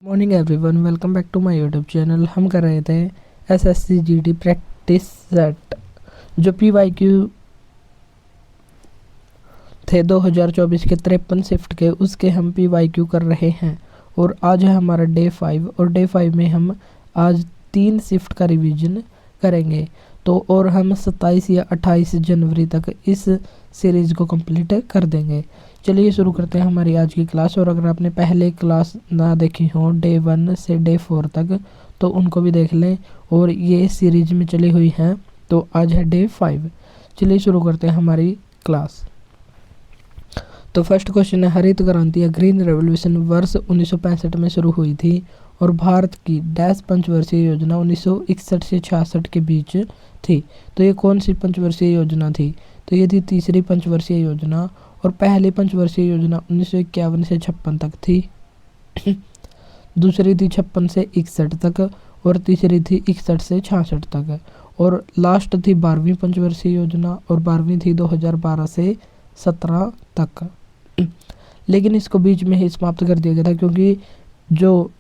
Morning everyone, welcome back to my YouTube channel. हम कर रहे थे एसएससी जीडी प्रैक्टिस सेट जो पीवाईक्यू थे 2024 के 53 शिफ्ट के, उसके हम पीवाईक्यू कर रहे हैं। और आज है हमारा डे 5 और डे 5 में हम आज 3 शिफ्ट का रिवीजन करेंगे। तो और हम 27 या 28 जनवरी तक इस सीरीज़ को कंप्लीट कर देंगे। चलिए शुरू करते हैं हमारी आज की क्लास। और अगर आपने पहले क्लास ना देखी हो डे 1 से डे 4 तक तो उनको भी देख लें, और ये सीरीज में चली हुई हैं। तो आज है डे 5। चलिए शुरू करते हैं हमारी क्लास। तो फर्स्ट क्वेश्चन है, हरित क्रांति या ग्रीन रेवोल्यूशन वर्ष 1965 में शुरू हुई थी और भारत की डैश पंचवर्षीय योजना 1961 से 66 के बीच थी। तो ये कौन सी पंचवर्षीय योजना थी? तो ये थी तीसरी पंचवर्षीय योजना। और पहली पंचवर्षीय योजना 1951 से 56 तक थी। दूसरी थी 56 से 61 तक और तीसरी थी 61 से 66 तक। और लास्ट थी 12वीं पंचवर्षीय योजना और 12वीं थी 2012 से 17 तक। लेकिन इसको बीच में ही समाप्त कर दिया गया था, क्योंकि जो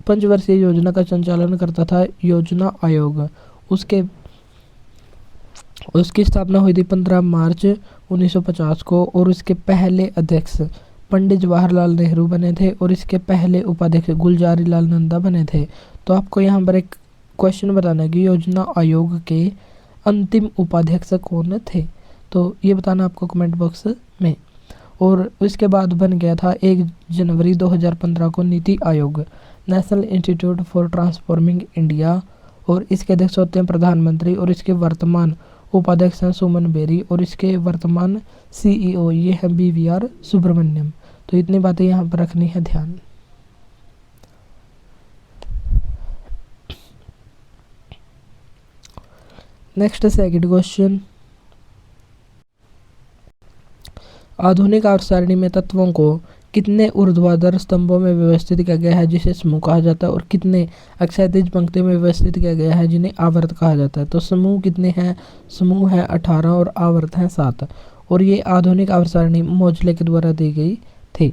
पंचवर्षीय योजना का संचालन करता था योजना आयोग, उसकी स्थापना हुई थी 15 मार्च 1950 को। और उसके पहले अध्यक्ष पंडित जवाहरलाल नेहरू बने थे और इसके पहले उपाध्यक्ष गुलजारी लाल नंदा बने थे। तो आपको यहाँ पर एक क्वेश्चन बताना है कि योजना आयोग के अंतिम उपाध्यक्ष कौन थे। तो ये बताना आपको कमेंट बॉक्स में। और उसके बाद बन गया था 1 जनवरी 2015 को NITI Aayog, national institute for transforming India. और इसके अध्यक्ष होते हैं प्रधानमंत्री और इसके वर्तमान उपाध्यक्ष हैं सुमन बेरी और इसके वर्तमान सीईओ ये हैं BVR सुब्रमण्यम। तो इतनी बातें यहाँ पर रखनी है ध्यान। नेक्स्ट सेकंड क्वेश्चन, आधुनिक आवर्त सारणी में तत्वों को कितने ऊर्ध्वाधर स्तंभों में व्यवस्थित किया गया है जिसे समूह कहा जाता है, और कितने क्षैतिज पंक्तियों में व्यवस्थित किया गया है जिन्हें आवर्त कहा जाता है। तो समूह कितने हैं? समूह है 18 और आवर्त हैं 7। और ये आधुनिक आवर्त सारणी मोजले के द्वारा दी गई थी।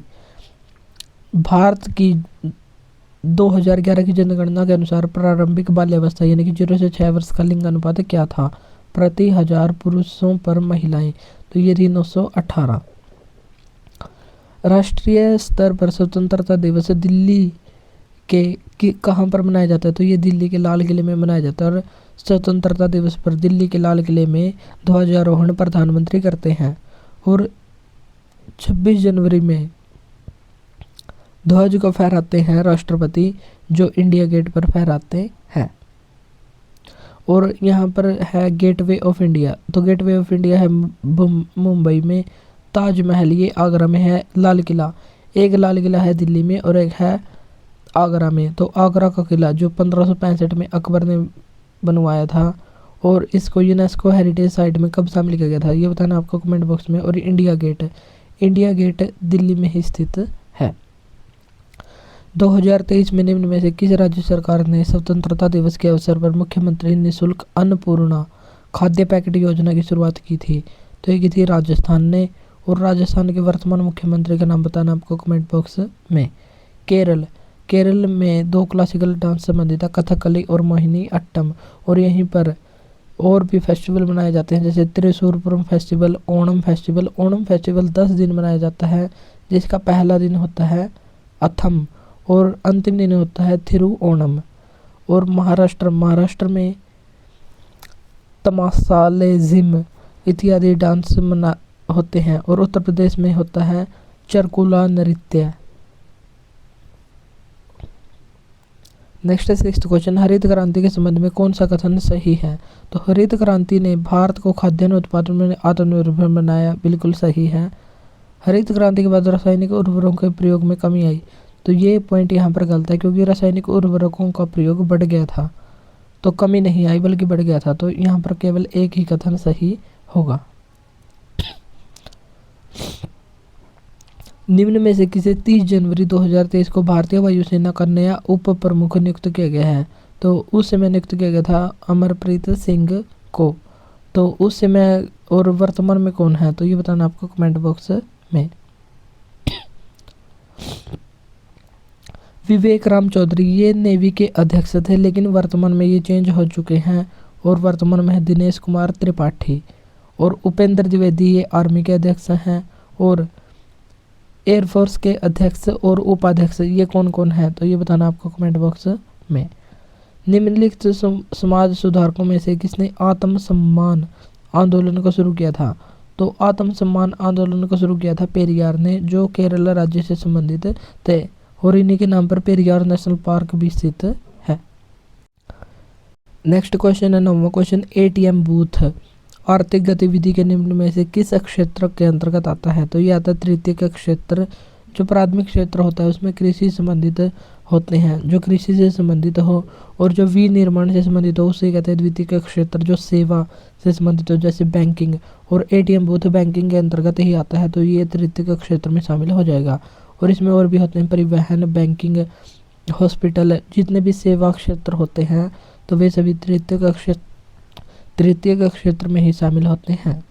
भारत की 2011 की जनगणना के अनुसार प्रारंभिक बाल्यावस्था यानी कि 0 से 6 वर्ष का लिंग अनुपात क्या था प्रति 1000 पुरुषों पर महिलाएं? तो ये थी 918। राष्ट्रीय स्तर पर स्वतंत्रता दिवस दिल्ली के कहाँ पर मनाया जाता है? तो ये दिल्ली के लाल किले में मनाया जाता है। और स्वतंत्रता दिवस पर दिल्ली के लाल किले में ध्वजारोहण प्रधानमंत्री करते हैं। और 26 जनवरी में ध्वज को फहराते हैं राष्ट्रपति, जो इंडिया गेट पर फहराते हैं। और यहाँ पर है गेटवे ऑफ इंडिया। तो गेटवे ऑफ इंडिया है मुंबई में, ताजमहल ये आगरा में है, लाल किला, एक लाल किला है दिल्ली में और एक है आगरा में। तो आगरा का किला जो 1565 में अकबर ने बनवाया था, और इसको यूनेस्को हेरिटेज साइट में कब शामिल किया गया था ये बताना आपको कमेंट बॉक्स में। और इंडिया गेट दिल्ली में ही स्थित है। 2023 में निम्न में से किस राज्य सरकार ने स्वतंत्रता दिवस के अवसर पर मुख्यमंत्री निःशुल्क अन्नपूर्णा खाद्य पैकेट योजना की शुरुआत की थी? तो ये की थी राजस्थान ने। और राजस्थान के वर्तमान मुख्यमंत्री का नाम बताना आपको कमेंट बॉक्स में। केरल में 2 क्लासिकल डांस संबंधित है, कथकली और मोहिनी अट्टम। और यहीं पर और भी फेस्टिवल मनाए जाते हैं, जैसे त्रिशूरपुरम फेस्टिवल, ओणम फेस्टिवल 10 दिन मनाया जाता है, जिसका पहला दिन होता है अथम और अंतिम दिन होता है थिरुओणम। और महाराष्ट्र में तमाशालेजिम इत्यादि डांस होते हैं। और उत्तर प्रदेश में होता है चरकुला नृत्य। नेक्स्ट 6th क्वेश्चन, हरित क्रांति के संबंध में कौन सा कथन सही है? तो हरित क्रांति ने भारत को खाद्यान्न उत्पादन में आत्मनिर्भर बनाया, बिल्कुल सही है। हरित क्रांति के बाद रासायनिक उर्वरकों के प्रयोग में कमी आई, तो ये पॉइंट यहाँ पर गलत है, क्योंकि रासायनिक उर्वरकों का प्रयोग बढ़ गया था। तो कमी नहीं आई बल्कि बढ़ गया था। तो यहाँ पर केवल एक ही कथन सही होगा। निम्न में से किसे 30 जनवरी 2023 को भारतीय वायुसेना का नया उप प्रमुख नियुक्त किया गया है? तो उस समय नियुक्त किया गया था अमरप्रीत सिंह को। तो उस समय और वर्तमान में कौन है? तो ये बताना आपको कमेंट बॉक्स में। विवेक राम चौधरी ये नेवी के अध्यक्ष थे, लेकिन वर्तमान में ये चेंज हो चुके हैं और वर्तमान में है दिनेश कुमार त्रिपाठी। और उपेंद्र द्विवेदी ये आर्मी के अध्यक्ष हैं। और एयरफोर्स के अध्यक्ष और उपाध्यक्ष ये कौन कौन है, तो ये बताना आपको कमेंट बॉक्स में। निम्नलिखित समाज सुधारकों में से किसने आत्म सम्मान आंदोलन को शुरू किया था, तो आत्म सम्मान आंदोलन को शुरू किया था पेरियार ने, जो केरल राज्य से संबंधित थे। और इन्हीं के नाम पर पेरियार नेशनल पार्क भी स्थित है। नेक्स्ट क्वेश्चन है 9वां क्वेश्चन, एटीएम बूथ आर्थिक गतिविधि के निम्न में से किस क्षेत्र के अंतर्गत आता है, तो ये आता है तृतीयक क्षेत्र। जो प्राथमिक क्षेत्र होता है उसमें कृषि संबंधित होते हैं, जो कृषि से संबंधित हो, और जो विनिर्माण से संबंधित हो उसे कहते हैं द्वितीयक क्षेत्र। जो सेवा से संबंधित हो जैसे बैंकिंग, और एटीएम बूथ बैंकिंग के अंतर्गत ही आता है, तो ये तृतीयक क्षेत्र में शामिल हो जाएगा। और इसमें और भी होते हैं परिवहन, बैंकिंग, हॉस्पिटल, जितने भी सेवा क्षेत्र होते हैं तो वे सभी तृतीयक क्षेत्र में ही शामिल होते हैं।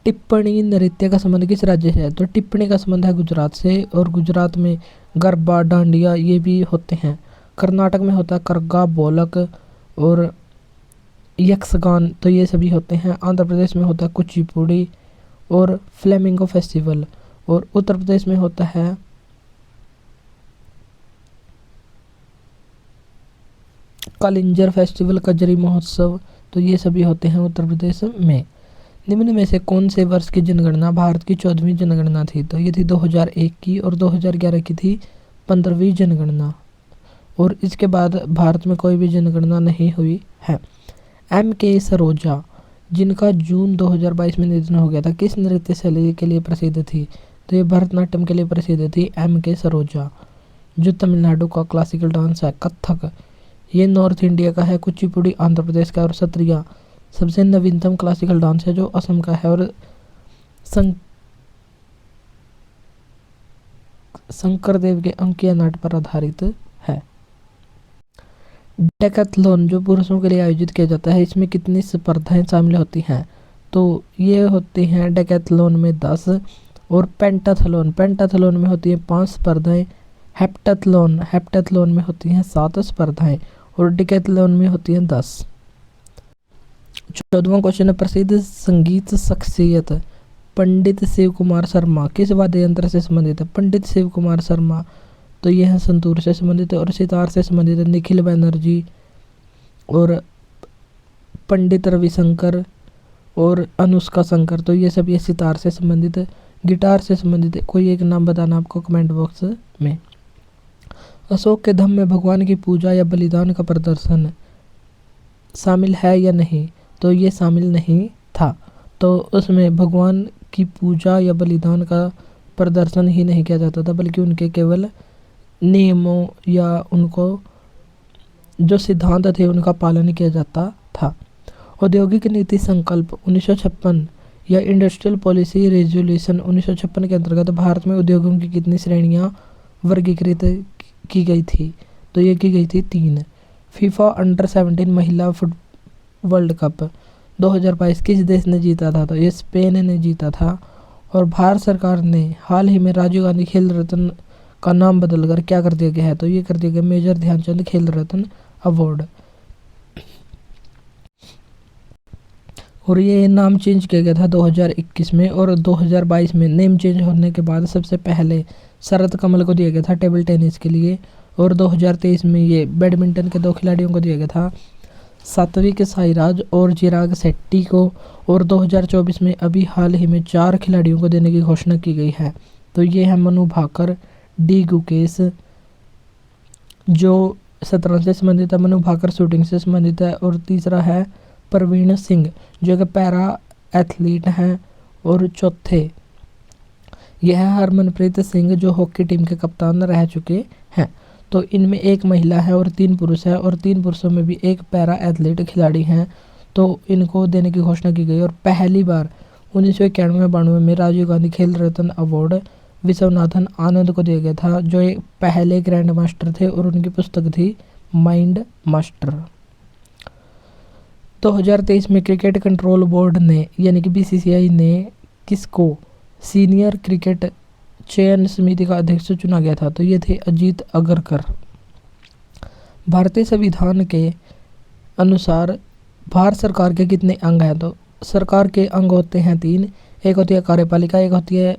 टिप्पणी नृत्य का संबंध किस राज्य से है, तो टिप्पणी का संबंध है गुजरात से, और गुजरात में गरबा, डांडिया ये भी होते हैं। कर्नाटक में होता है करगा, बोलक और यक्षगान, तो ये सभी होते हैं। आंध्र प्रदेश में होता है कुचिपुड़ी और फ्लेमिंगो फेस्टिवल, और उत्तर प्रदेश में होता है कालिंजर फेस्टिवल, कजरी महोत्सव, तो ये सभी होते हैं उत्तर प्रदेश में। निम्न में से कौन से वर्ष की जनगणना भारत की 14वीं जनगणना थी, तो ये थी 2001 की, और 2011 की थी 15वीं जनगणना। और इसके बाद भारत में कोई भी जनगणना नहीं हुई है। M.K. सरोजा, जिनका जून 2022 में निधन हो गया था, किस नृत्य शैली के लिए प्रसिद्ध थी, तो ये भरतनाट्यम के लिए प्रसिद्ध थी M.K. सरोजा। जो तमिलनाडु का क्लासिकल डांस है कथक, ये नॉर्थ इंडिया का है। कुचिपुड़ी आंध्र प्रदेश का, और सत्रिया सबसे नवीनतम क्लासिकल डांस है जो असम का है, और शंकर देव के अंकीय नाट्य पर आधारित है। डेकाथलॉन जो पुरुषों के लिए आयोजित किया जाता है, इसमें कितनी स्पर्धाएं शामिल होती हैं, तो ये होती हैं डेकाथलॉन में 10, और पेंटाथलॉन में होती है 5 स्पर्धाएं। हेप्टाथलॉन में होती हैं 7 स्पर्धाएं, और डिकैथलॉन में होती हैं 10। 14वां क्वेश्चन है, प्रसिद्ध संगीत शख्सियत पंडित शिव कुमार शर्मा किस वाद्य यंत्र से संबंधित है। पंडित शिव कुमार शर्मा तो ये है संतूर से संबंधित है, और सितार से संबंधित है निखिल बैनर्जी, और पंडित रविशंकर और अनुष्का शंकर, तो ये सब ये सितार से संबंधित है। गिटार से संबंधित है, कोई एक नाम बताना आपको कमेंट बॉक्स में। अशोक के धम्म में भगवान की पूजा या बलिदान का प्रदर्शन शामिल है या नहीं, तो ये शामिल नहीं था। तो उसमें भगवान की पूजा या बलिदान का प्रदर्शन ही नहीं किया जाता था, बल्कि उनके केवल नियमों या उनको जो सिद्धांत थे उनका पालन किया जाता था। औद्योगिक नीति संकल्प 1956 या इंडस्ट्रियल पॉलिसी रेजोल्यूशन 1956 के अंतर्गत भारत में उद्योगों की कितनी श्रेणियां वर्गीकृत की गई थी, तो ये की गई थी 3। फीफा अंडर 17 महिला फुट वर्ल्ड कप 2022 किस देश ने जीता था, तो ये स्पेन ने जीता था। और भारत सरकार ने हाल ही में राजीव गांधी खेल रत्न का नाम बदलकर क्या कर दिया गया है, तो ये कर दिया गया मेजर ध्यानचंद खेल रत्न अवार्ड। और ये नाम चेंज किया गया था 2021 में, और 2022 में नेम चेंज होने के बाद सबसे पहले शरद कमल को दिया गया था टेबल टेनिस के लिए, और 2023 में ये बैडमिंटन के 2 खिलाड़ियों को दिया गया था, सात्विक साईराज और चिराग शेट्टी को। और 2024 में अभी हाल ही में 4 खिलाड़ियों को देने की घोषणा की गई है, तो ये है मनु भाकर, डी गुकेश जो शतरंज से संबंधित है, मनु भाकर शूटिंग से संबंधित है, और तीसरा है प्रवीण सिंह जो कि पैरा एथलीट हैं, और चौथे यह है हरमनप्रीत सिंह जो हॉकी टीम के कप्तान रह चुके हैं। तो इनमें 1 महिला है और 3 पुरुष है, और 3 पुरुषों में भी 1 पैरा एथलीट खिलाड़ी हैं, तो इनको देने की घोषणा की गई। और पहली बार 1991-92 में राजीव गांधी खेल रत्न अवार्ड विश्वनाथन आनंद को दिया गया था, जो एक पहले ग्रैंड मास्टर थे, और उनकी पुस्तक थी माइंड मास्टर। 2023 में क्रिकेट कंट्रोल बोर्ड ने यानी कि BCCI ने किसको सीनियर क्रिकेट चयन समिति का अध्यक्ष चुना गया था? तो ये थे अजीत अगरकर। भारतीय संविधान के अनुसार भारत सरकार के कितने अंग हैं? तो सरकार के अंग होते हैं 3। एक होती है कार्यपालिका, एक होती है,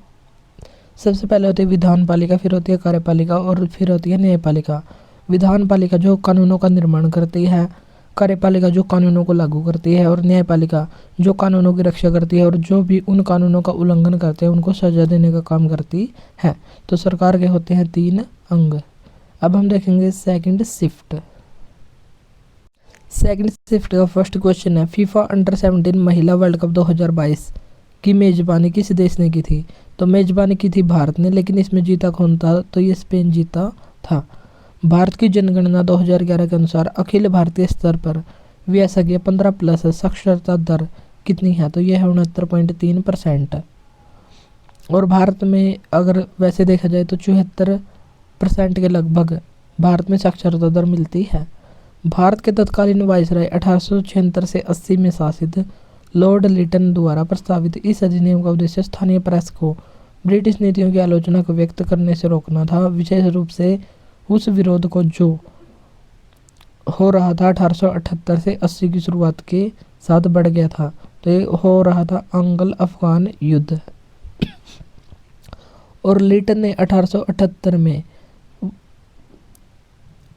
सबसे पहले होती है विधानपालिका, फिर होती है कार्यपालिका और फिर होती है न्यायपालिका। विधानपालिका जो कानूनों का निर्माण करती है, कार्यपालिका जो कानूनों को लागू करती है और न्यायपालिका जो कानूनों की रक्षा करती है और जो भी उन कानूनों का उल्लंघन करते हैं उनको सजा देने का काम करती है। तो सरकार के होते हैं 3 अंग। अब हम देखेंगे सेकंड शिफ्ट। सेकंड शिफ्ट का फर्स्ट क्वेश्चन है, फीफा अंडर 17 महिला वर्ल्ड कप 2022 की मेजबानी किस देश ने की थी? तो मेजबानी की थी भारत ने, लेकिन इसमें जीता कौन था? तो ये स्पेन जीता था। भारत की जनगणना 2011 के अनुसार अखिल भारतीय स्तर पर वयस्क 15+ साक्षरता दर कितनी है? तो यह है 69.3%। और भारत में अगर वैसे देखा जाए तो 74% के लगभग भारत में साक्षरता दर मिलती है। भारत के तत्कालीन वायसराय 1876 से 80 में शासित लॉर्ड लिटन द्वारा प्रस्तावित इस अधिनियम का उद्देश्य स्थानीय प्रेस को ब्रिटिश नीतियों की आलोचना को व्यक्त करने से रोकना था, विशेष रूप से उस विरोध को जो हो रहा था 1878 से 80 की शुरुआत के साथ बढ़ गया था। तो ये हो रहा था अंग्ल अफगान युद्ध। और लिटन ने 1878 में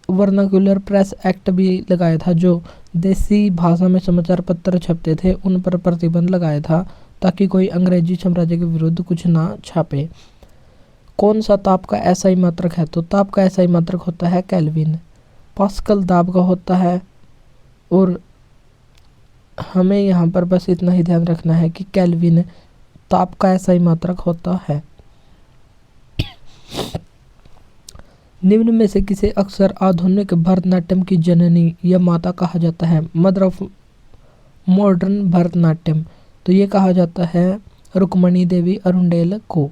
वर्नाक्युलर प्रेस एक्ट भी लगाया था, जो देसी भाषा में समाचार पत्र छपते थे उन पर प्रतिबंध लगाया था ताकि कोई अंग्रेजी साम्राज्य के विरुद्ध कुछ ना छापे। कौन सा ताप का एसआई मात्रक है? तो ताप का एसआई मात्रक होता है केल्विन। पास्कल दाब का होता है। और हमें यहाँ पर बस इतना ही ध्यान रखना है कि केल्विन ताप का एसआई मात्रक होता है। निम्न में से किसे अक्सर आधुनिक भरतनाट्यम की जननी या माता कहा जाता है? Mother of modern Bharatanatyam. तो ये कहा जाता है रुक्मणी देवी अरुंडेल को।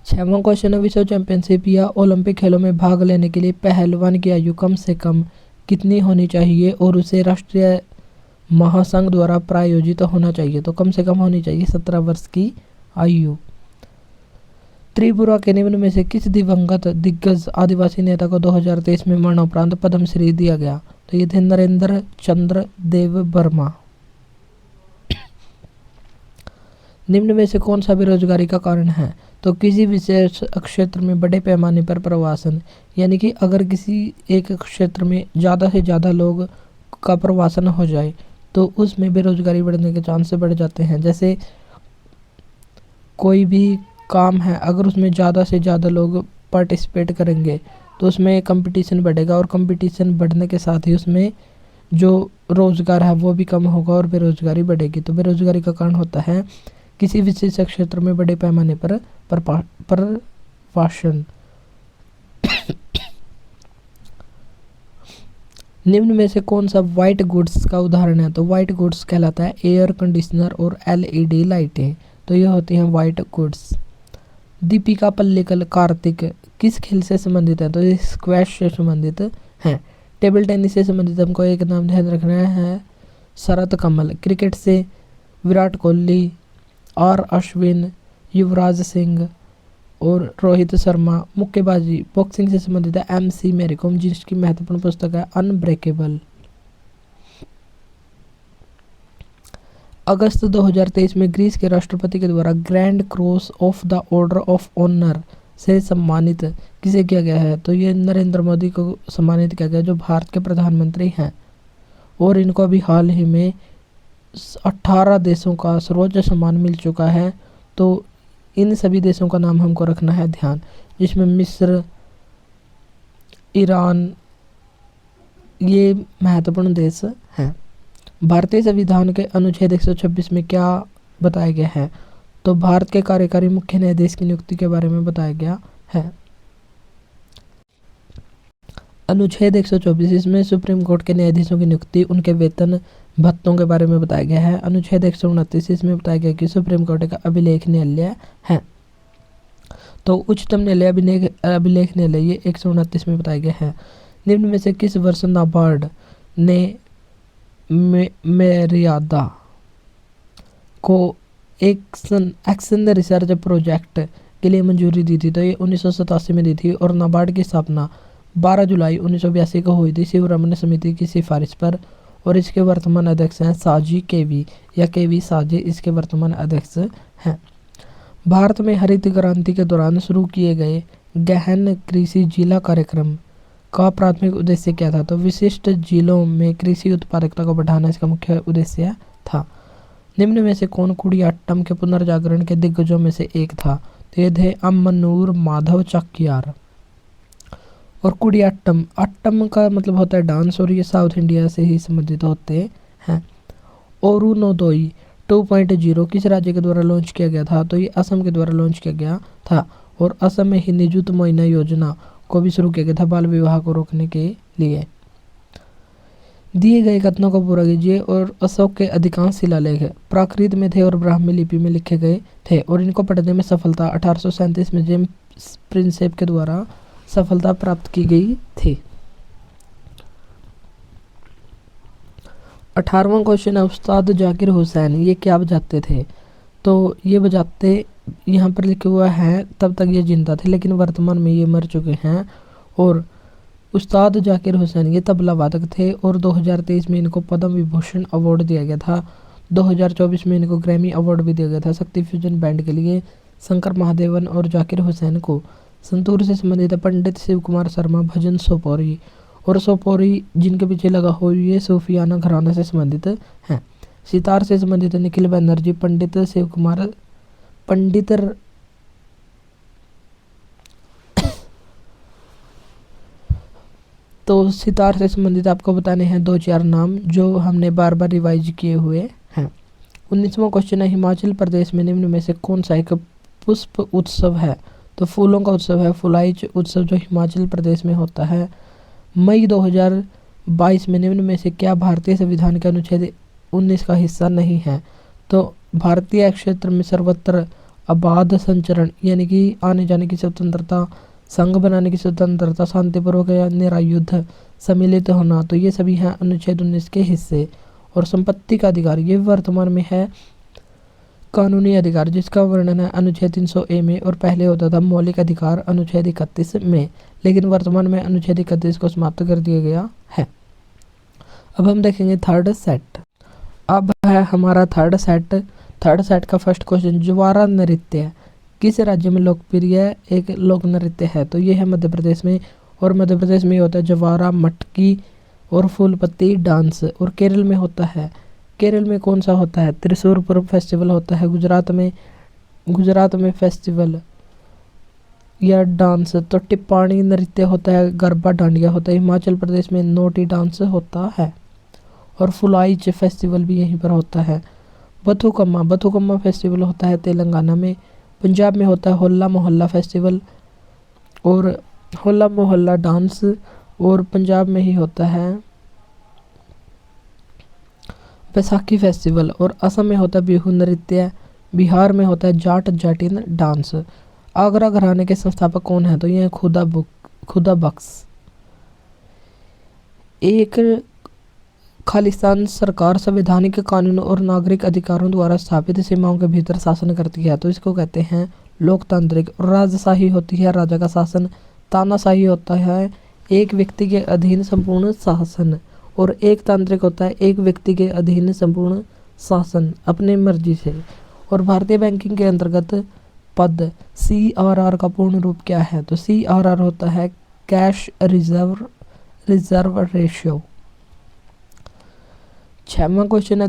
6वां क्वेश्चन है, विश्व चैंपियनशिप या ओलंपिक खेलों में भाग लेने के लिए पहलवान की आयु कम से कम कितनी होनी चाहिए और उसे राष्ट्रीय महासंघ द्वारा प्रायोजित होना चाहिए? तो कम से कम होनी चाहिए 17 वर्ष की आयु। त्रिपुरा के निम्न में से किस दिवंगत दिग्गज आदिवासी नेता को 2023 में मरणोपरांत पद्मश्री दिया गया? तो ये थे नरेंद्र चंद्र देव वर्मा। निम्न में से कौन सा बेरोजगारी का कारण है? तो किसी विशेष क्षेत्र में बड़े पैमाने पर प्रवासन, यानी कि अगर किसी एक क्षेत्र में ज़्यादा से ज़्यादा लोग का प्रवासन हो जाए तो उसमें बेरोजगारी बढ़ने के चांस बढ़ जाते हैं। जैसे कोई भी काम है, अगर उसमें ज़्यादा से ज़्यादा लोग पार्टिसिपेट करेंगे तो उसमें कंपटीशन बढ़ेगा और कंपटीशन बढ़ने के साथ ही उसमें जो रोज़गार है वो भी कम होगा और बेरोजगारी बढ़ेगी। तो बेरोजगारी का कारण होता है किसी विशेष क्षेत्र में बड़े पैमाने पर प्रवासन। निम्न में से कौन सा व्हाइट गुड्स का उदाहरण है? तो व्हाइट गुड्स कहलाता है एयर कंडीशनर और एलईडी लाइटें। तो ये होती हैं व्हाइट गुड्स। दीपिका पल्लिकल कार्तिक किस खेल से संबंधित है? तो ये स्क्वैश से संबंधित हैं। टेबल टेनिस से संबंधित हमको एक नाम ध्यान रखना है, शरत कमल। क्रिकेट से विराट कोहली, आर अश्विन, युवराज सिंह और रोहित शर्मा। मुक्केबाजी बॉक्सिंग से संबंधित है MC मैरी कॉम, जिसकी महत्वपूर्ण पुस्तक है अनब्रेकेबल। अगस्त 2023 में ग्रीस के राष्ट्रपति के द्वारा grand cross of the order of honour से सम्मानित किसे किया गया है? तो ये नरेंद्र मोदी को सम्मानित किया गया, जो भारत के प्रधानमंत्री हैं। और इनको अभी हाल ही में 18 देशों का सर्वोच्च सम्मान मिल चुका है। तो इन सभी देशों का नाम हमको रखना है ध्यान, जिसमें मिस्र, ईरान, ये महत्वपूर्ण देश हैं। भारतीय संविधान के अनुच्छेद 126 में क्या बताया गया है? तो भारत के कार्यकारी मुख्य न्यायाधीश की नियुक्ति के बारे में बताया गया है। अनुच्छेद 124 इसमें सुप्रीम कोर्ट के न्यायाधीशों की नियुक्ति, उनके वेतन भत्तों के बारे में बताया गया है। अनुच्छेद 129 इसमें बताया गया कि सुप्रीम कोर्ट का अभिलेख न्यायालय है। तो उच्चतम न्यायालय अभिलेख न्यायालय ये 129 में बताया गया है। निम्न में से किस वर्ष नाबार्ड ने मर्यादा को एक्शन एक्शन रिसर्च प्रोजेक्ट के लिए मंजूरी दी थी? तो ये 1987 में दी थी। और नाबार्ड की स्थापना 12 जुलाई 1982 को हुई थी शिवरमन समिति की सिफारिश पर। और इसके वर्तमान अध्यक्ष हैं साजी केवी या केवी साजी, इसके वर्तमान अध्यक्ष हैं। भारत में हरित क्रांति के दौरान शुरू किए गए गहन कृषि जिला कार्यक्रम का प्राथमिक उद्देश्य क्या था? तो विशिष्ट जिलों में कृषि उत्पादकता को बढ़ाना इसका मुख्य उद्देश्य था। निम्न में से कौन कुडियाट्टम के पुनर्जागरण के दिग्गजों में से एक था? तो ये थे अम्मनूर माधव चाक्यार। और कुडियाट्टम, अट्टम का मतलब होता है डांस, और ये साउथ इंडिया से ही संबंधित होते हैं। अरुणोदय 2.0 किस राज्य के द्वारा लॉन्च किया गया था? तो ये असम के द्वारा लॉन्च किया गया था। और असम में ही निजुत मोइना योजना को भी शुरू किया गया था बाल विवाह को रोकने के लिए। दिए गए कथनों को पूरा कीजिए। और अशोक के अधिकांश शिलालेख प्राकृत में थे और ब्राह्मी लिपि में लिखे गए थे, और इनको पढ़ने में सफलता 1837 में जेम्स प्रिंसेप के द्वारा सफलता प्राप्त की गई थी। 18वां क्वेश्चन है, उस्ताद जाकिर हुसैन ये क्या बजाते थे? तो ये बजाते, यहाँ पर लिखा हुआ है तब तक ये जिंदा थे, लेकिन वर्तमान में ये मर चुके हैं। और उस्ताद जाकिर हुसैन ये तबला वादक थे। और 2023 में इनको पद्म विभूषण अवार्ड दिया गया था। 2024 में इनको ग्रैमी अवार्ड भी दिया गया था शक्ति फ्यूजन बैंड के लिए। शंकर महादेवन और जाकिर हुसैन को संतूर से संबंधित पंडित शिव कुमार शर्मा भजन सोपोरी, और सोपोरी जिनके पीछे लगा हो ये सूफियाना घराना से संबंधित हैं। सितार से संबंधित निखिल बनर्जी, पंडित शिव कुमार, पंडित तो सितार से संबंधित आपको बताने हैं 2-4 नाम जो हमने बार बार रिवाइज किए हुए हैं। 19वां क्वेश्चन है, हिमाचल प्रदेश में निम्न में से कौन सा एक पुष्प उत्सव है? तो फूलों का उत्सव है फुलाइच उत्सव, जो हिमाचल प्रदेश में होता है। मई 2022 में निम्न में से क्या भारतीय संविधान के अनुच्छेद 19 का हिस्सा नहीं है? तो भारतीय क्षेत्र में सर्वत्र अबाध संचरण यानी कि आने जाने की स्वतंत्रता, संघ बनाने की स्वतंत्रता, शांतिपूर्वक या निरायुध सम्मिलित होना, तो ये सभी हैं अनुच्छेद 19 के हिस्से। और संपत्ति का अधिकार ये वर्तमान में है कानूनी अधिकार, जिसका वर्णन है अनुच्छेद 300A में, और पहले होता था मौलिक अधिकार अनुच्छेद 31 में, लेकिन वर्तमान में अनुच्छेद 31 को समाप्त कर दिया गया है। अब हम देखेंगे थर्ड सेट। अब है हमारा थर्ड सेट का फर्स्ट क्वेश्चन, ज्वारा नृत्य किस राज्य में लोकप्रिय एक लोक नृत्य है? तो ये है मध्य प्रदेश में, और मध्य प्रदेश में होता है ज्वारा, मटकी और फूलपत्ती डांस। और केरल में होता है, केरल में कौन सा होता है? त्रिशूर पर्व फेस्टिवल होता है। गुजरात में फेस्टिवल या डांस तो टिप्पाणी नृत्य होता है, गरबा डांडिया होता है। हिमाचल प्रदेश में नोटी डांस होता है। और फुलाइच फेस्टिवल भी यहीं पर होता है। बथुकम्मा फेस्टिवल होता है तेलंगाना में। पंजाब में होता है होला मोहल्ला फेस्टिवल और होला मोहल्ला डांस, और पंजाब में ही होता है बैसाखी फेस्टिवल। और असम में होता है बिहू नृत्य। बिहार में होता है जाट जाटिन डांस। आगरा घराने के संस्थापक कौन है? तो ये खुदा बख्श। एक खालिस्तान सरकार संवैधानिक कानून और नागरिक अधिकारों द्वारा स्थापित सीमाओं के भीतर शासन करती है, तो इसको कहते हैं लोकतांत्रिक। और राजशाही होती है राजा का शासन। तानाशाही होता है एक व्यक्ति के अधीन संपूर्ण शासन। और एक तांत्रिक होता है एक व्यक्ति के अधीन संपूर्ण शासन अपने मर्जी से। और भारतीय बैंकिंग के अंतर्गत पद CRR का पूर्ण रूप क्या है? तो CRR होता है कैश रिजर्व रेशियो। 6वां क्वेश्चन है,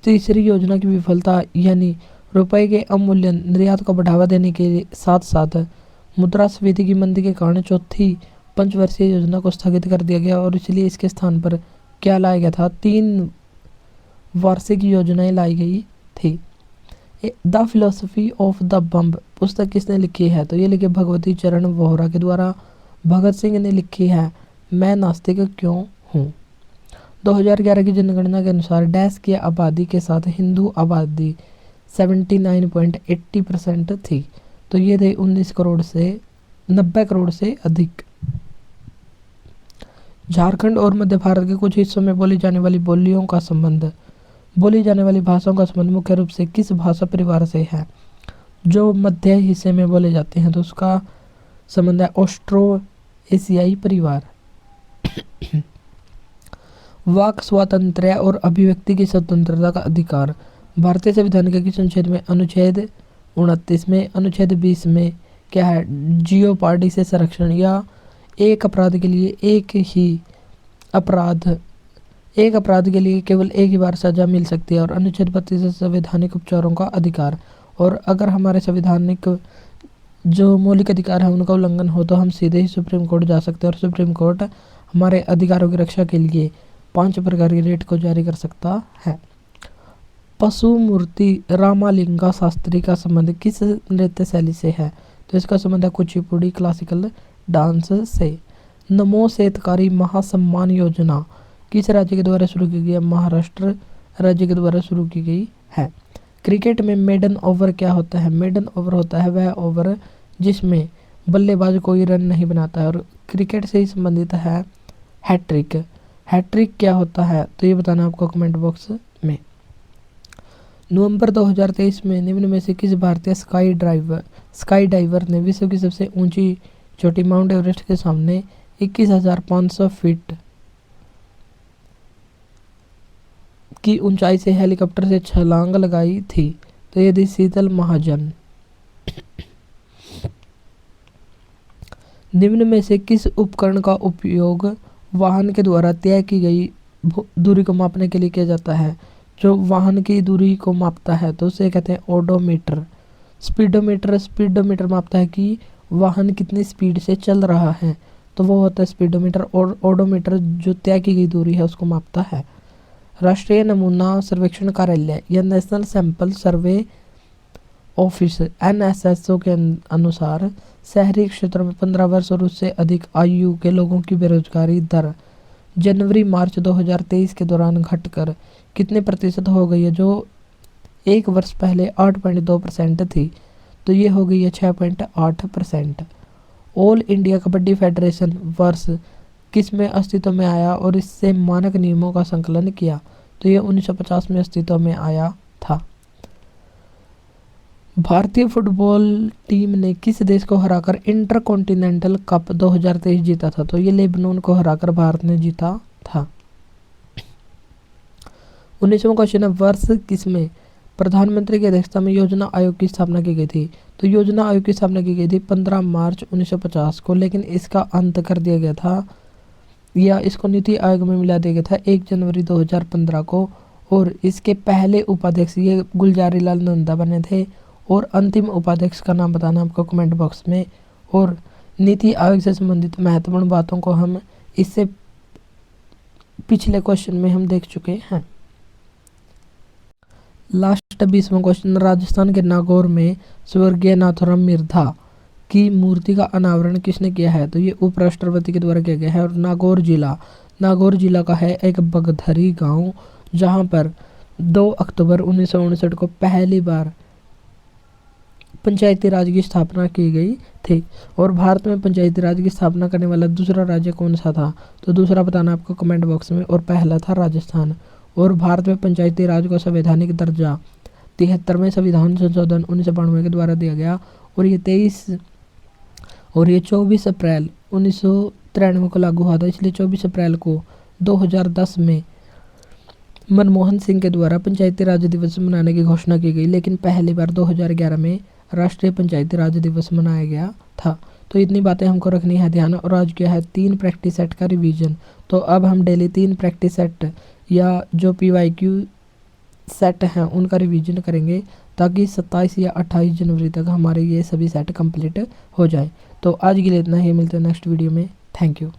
तीसरी योजना की विफलता यानी रुपए के अवमूल्यन निर्यात को बढ़ावा देने के साथ साथ मुद्रास्फीति की मंदी के कारण चौथी पंचवर्षीय योजना को स्थगित कर दिया गया, और इसलिए इसके स्थान पर क्या लाया गया था? 3 वार्षिक योजनाएं लाई गई थी। द फिलोसफी ऑफ द बम्ब पुस्तक किसने लिखी है? तो ये लिखी भगवती चरण वोहरा के द्वारा। भगत सिंह ने लिखी है मैं नास्तिक क्यों हूँ। 2011 की जनगणना के अनुसार डैश की आबादी के साथ हिंदू आबादी 79.80% थी, तो ये थे 90 करोड़ से अधिक। झारखंड और मध्य भारत के कुछ हिस्सों में बोली जाने वाली बोलियों का संबंध बोली जाने वाली भाषाओं का संबंध मुख्य रूप से किस भाषा परिवार से है? जो मध्य हिस्से में बोले जाते हैं तो उसका संबंध है ऑस्ट्रो एशियाई परिवार। वाक स्वातंत्र्य और अभिव्यक्ति की स्वतंत्रता का अधिकार भारतीय संविधान के किस अनुच्छेद में? अनुच्छेद 29 में। अनुच्छेद 20 में क्या है? जियोपार्डी से संरक्षण या एक अपराध के लिए एक अपराध के लिए केवल एक ही बार सजा मिल सकती है। और अनुच्छेद 32 से संवैधानिक उपचारों का अधिकार। और अगर हमारे संवैधानिक जो मौलिक अधिकार है उनका उल्लंघन हो तो हम सीधे ही सुप्रीम कोर्ट जा सकते हैं और सुप्रीम कोर्ट हमारे अधिकारों की रक्षा के लिए 5 प्रकार की रेट को जारी कर सकता है। पशुमूर्ति रामालिंगा शास्त्री का संबंध किस नृत्य शैली से है? तो इसका संबंध है कुचिपुड़ी क्लासिकल डांस से। नमो शेतकारी महासम्मान योजना किस राज्य के द्वारा शुरू की गई है? महाराष्ट्र राज्य के द्वारा शुरू की गई है। क्रिकेट में मेडन ओवर क्या होता है? मेडन ओवर होता है वह ओवर जिसमें बल्लेबाज कोई रन नहीं बनाता है। और क्रिकेट से ही संबंधित है हैट्रिक। हैट्रिक क्या होता है तो ये बताना आपको कमेंट बॉक्स में। नवंबर 2023 में निम्न में से किस भारतीय स्काई डाइवर ने विश्व की सबसे ऊंची चोटी माउंट एवरेस्ट के सामने 21,500 फीट की ऊंचाई से हेलीकॉप्टर से छलांग लगाई थी? तो ये थी शीतल महाजन। निम्न में से किस उपकरण का उपयोग वाहन के द्वारा तय की गई दूरी को मापने के लिए किया जाता है? जो वाहन की दूरी को मापता है तो उसे कहते हैं ओडोमीटर। स्पीडोमीटर मापता है कि वाहन कितनी स्पीड से चल रहा है, तो वो होता है स्पीडोमीटर। और ओडोमीटर जो तय की गई दूरी है उसको मापता है। राष्ट्रीय नमूना सर्वेक्षण कार्यालय या national sample survey office NSSO के अनुसार शहरी क्षेत्रों में 15 वर्ष और उससे अधिक आयु के लोगों की बेरोजगारी दर जनवरी-मार्च 2023 के दौरान घटकर कितने प्रतिशत हो गई है? जो एक वर्ष पहले 8.2% थी तो ये हो गई है 6.8%। ऑल इंडिया कबड्डी फेडरेशन वर्ष किस में अस्तित्व में आया और इससे मानक नियमों का संकलन किया? तो ये 1950 में अस्तित्व में आया था। भारतीय फुटबॉल टीम ने किस देश को हराकर इंटरकॉन्टिनेंटल कप 2023 जीता था? तो ये लेबनान को हराकर भारत ने जीता था। 19वां क्वेश्चन है, वर्ष किसमें प्रधानमंत्री की अध्यक्षता में योजना आयोग की स्थापना की गई थी? तो योजना आयोग की स्थापना की गई थी 15 मार्च 1950 को, लेकिन इसका अंत कर दिया गया था या इसको नीति आयोग में मिला दिया गया था 1 जनवरी 2015 को। और इसके पहले उपाध्यक्ष ये गुलजारी लाल नंदा बने थे। और अंतिम उपाध्यक्ष का नाम बताना आपको कमेंट बॉक्स में। और नीति आयोग से संबंधित महत्वपूर्ण बातों को हम इससे पिछले क्वेश्चन में हम देख चुके हैं। लास्ट 20वां क्वेश्चन, राजस्थान के नागौर में स्वर्गीय नाथूराम मिर्धा की मूर्ति का अनावरण किसने किया है? तो ये उपराष्ट्रपति के द्वारा किया गया है। और नागौर जिला का है एक बगधरी गांव, जहां पर 2 अक्टूबर 1959 को पहली बार पंचायती राज की स्थापना की गई थी। और भारत में पंचायती राज की स्थापना करने वाला दूसरा राज्य कौन सा था? तो दूसरा बताना आपको कमेंट बॉक्स में। और पहला था राजस्थान। और भारत में पंचायती राज को संवैधानिक दर्जा 73वें संविधान संशोधन 1992 के द्वारा दिया गया। और ये 24 अप्रैल 1993 को लागू हुआ था। इसलिए 24 अप्रैल को 2010 में मनमोहन सिंह के द्वारा पंचायती राज दिवस मनाने की घोषणा की गई। लेकिन पहली बार 2011 में राष्ट्रीय पंचायती राज दिवस मनाया गया था। तो इतनी बातें हमको रखनी है ध्यान। और आज क्या है, 3 प्रैक्टिस सेट का रिवीजन। तो अब हम डेली 3 प्रैक्टिस सेट या जो PYQ सेट हैं उनका रिवीजन करेंगे, ताकि 27 या 28 जनवरी तक हमारे ये सभी सेट कंप्लीट हो जाए। तो आज के लिए इतना ही, मिलते हैं नेक्स्ट वीडियो में। Thank you.